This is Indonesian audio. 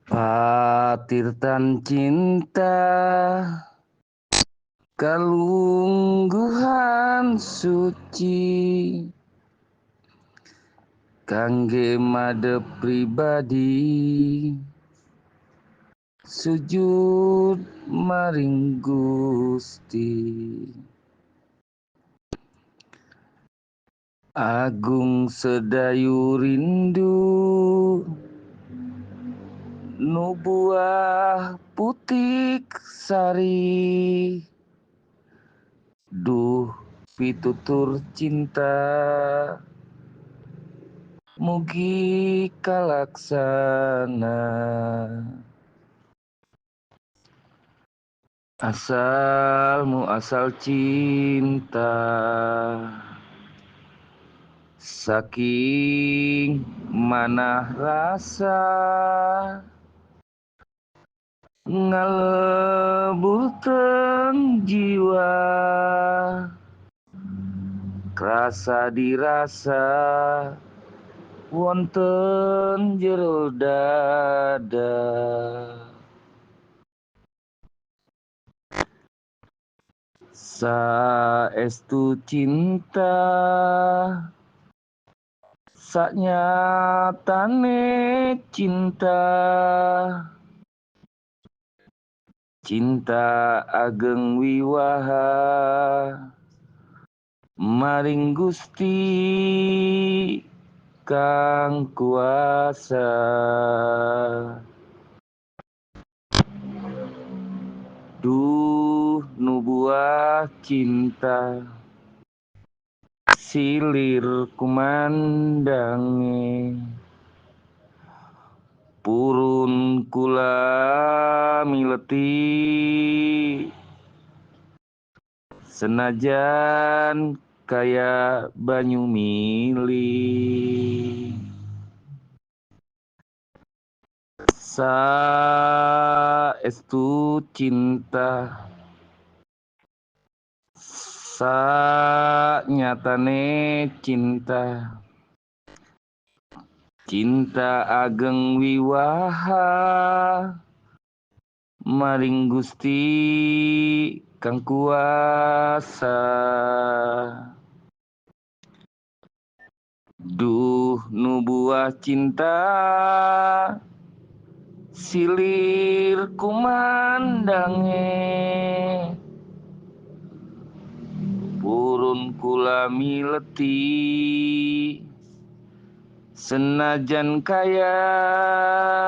Patirtan cinta kalungguhan suci kangge made pribadi sujud maring Gusti. Agung sedayu rindu nubuah putik sari, duh pitutur cinta mugi kalaksana. Asal muasal cinta saking manah rasa ngalebur teng jiwa, rasa dirasa wonten jero dada. Saestu cinta saknyatane cinta, cinta ageng wiwaha maring Gusti kang kuasa. Duh nubuah cinta silir kumandange, purun kula mileti senajan kaya banyu mili. Saestu cinta saknyatane cinta, cinta ageng wiwaha maring Gusti kang kuasa. Duh nubuah cinta silir kumandange, purun kula mileti senajan kaya